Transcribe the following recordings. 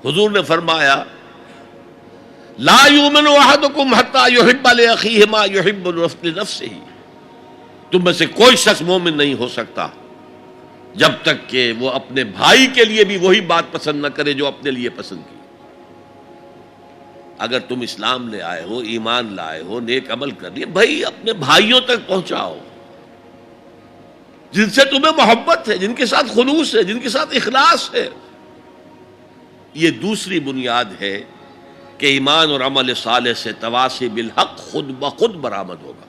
حضور نے فرمایا لا یؤمن احدکم حتی یحب لاخیہ ما یحب لنفسہ، تم میں سے کوئی شخص مومن نہیں ہو سکتا جب تک کہ وہ اپنے بھائی کے لیے بھی وہی بات پسند نہ کرے جو اپنے لیے پسند کی۔ اگر تم اسلام لے آئے ہو، ایمان لائے ہو، نیک عمل کر لیے، بھائی اپنے بھائیوں تک پہنچاؤ جن سے تمہیں محبت ہے، جن کے ساتھ خلوص ہے، جن کے ساتھ اخلاص ہے۔ یہ دوسری بنیاد ہے کہ ایمان اور عمل صالح سے تواصی بالحق خود بخود برآمد ہوگا۔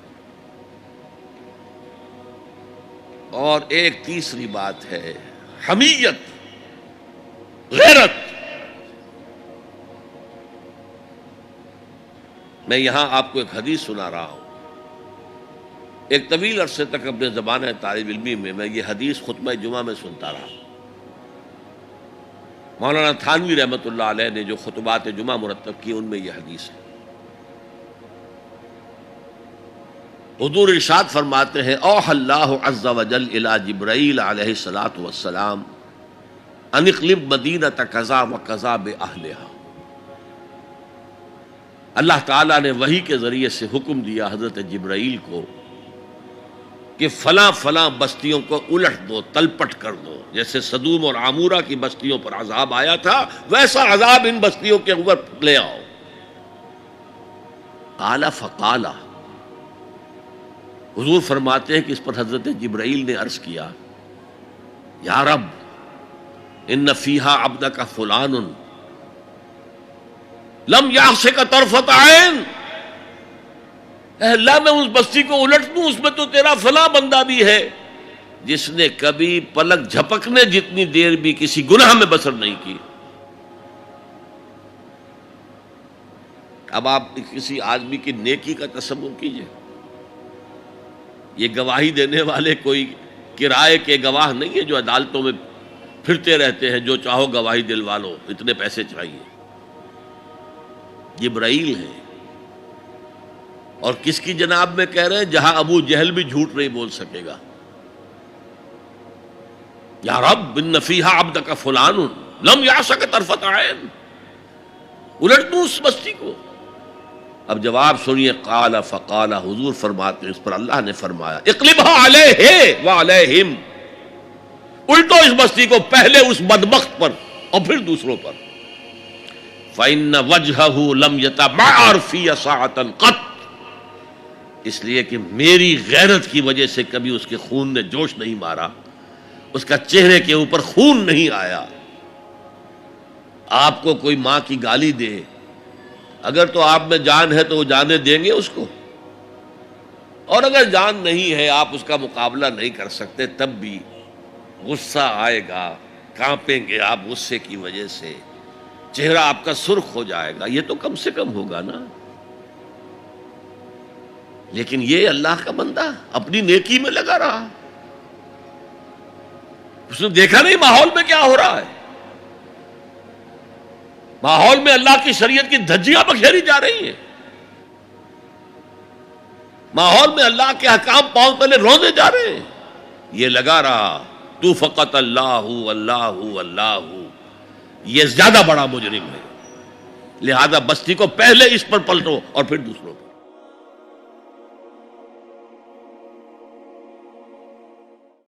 اور ایک تیسری بات ہے حمیت، غیرت۔ میں یہاں آپ کو ایک حدیث سنا رہا ہوں۔ ایک طویل عرصے تک اپنے زمانہ طالب علمی میں یہ حدیث خطبہ جمعہ میں سنتا رہا۔ مولانا تھانوی رحمۃ اللہ علیہ نے جو خطبات جمعہ مرتب کی ان میں یہ حدیث ہے۔ حضور ارشاد فرماتے ہیں اوحى اللہ عز وجل الی جبرائیل علیہ الصلوۃ والسلام ان اقلب مدینۃ کذا وکذا باہلھا۔ اللہ تعالیٰ نے وحی کے ذریعے سے حکم دیا حضرت جبرائیل کو کہ فلاں فلاں بستیوں کو الٹ دو، تلپٹ کر دو۔ جیسے سدوم اور عامورہ کی بستیوں پر عذاب آیا تھا، ویسا عذاب ان بستیوں کے اوپر لے آؤ۔ قال فقال، حضور فرماتے ہیں کہ اس پر حضرت جبرائیل نے عرض کیا یا رب ان فیہا عبدک فلان لم یعصک طرفۃ عین۔ اے اللہ میں اس بستی کو الٹ دوں، اس میں تو تیرا فلاں بندہ بھی ہے جس نے کبھی پلک جھپکنے جتنی دیر بھی کسی گناہ میں بسر نہیں کی۔ اب آپ کسی آدمی کی نیکی کا تصور کیجئے، یہ گواہی دینے والے کوئی کرائے کے گواہ نہیں ہے جو عدالتوں میں پھرتے رہتے ہیں، جو چاہو گواہی دلوا لو، اتنے پیسے چاہیے۔ جبرائیل ہے، اور کس کی جناب میں کہہ رہے ہیں؟ جہاں ابو جہل بھی جھوٹ نہیں بول سکے گا۔ یا رب ان فیہا عبدک فلان لم یعصک طرفۃ عین، الٹ دوں اس بستی کو۔ اب جواب سنیے، قال فقال، حضور فرماتے ہیں اس پر اللہ نے فرمایا اقلبھا علیہ وعلیہم، الٹو اس بستی کو، پہلے اس بدبخت پر اور پھر دوسروں پر۔ فإن وجہہ لم یتمعر فی ساعۃ قط، اس لیے کہ میری غیرت کی وجہ سے کبھی اس کے خون نے جوش نہیں مارا، اس کا چہرے کے اوپر خون نہیں آیا۔ آپ کو کوئی ماں کی گالی دے، اگر تو آپ میں جان ہے تو وہ جانے دیں گے اس کو، اور اگر جان نہیں ہے، آپ اس کا مقابلہ نہیں کر سکتے، تب بھی غصہ آئے گا، کانپیں گے آپ غصے کی وجہ سے، چہرہ آپ کا سرخ ہو جائے گا، یہ تو کم سے کم ہوگا نا۔ لیکن یہ اللہ کا بندہ اپنی نیکی میں لگا رہا، اس نے دیکھا نہیں ماحول میں کیا ہو رہا ہے۔ ماحول میں اللہ کی شریعت کی دھجیاں بکھیری جا رہی ہیں، ماحول میں اللہ کے احکام پاؤں تلے روندے جا رہے ہیں، یہ لگا رہا تو فقط اللہ اللہ اللہ، یہ زیادہ بڑا مجرم ہے۔ لہذا بستی کو پہلے اس پر پلٹو اور پھر دوسروں پر۔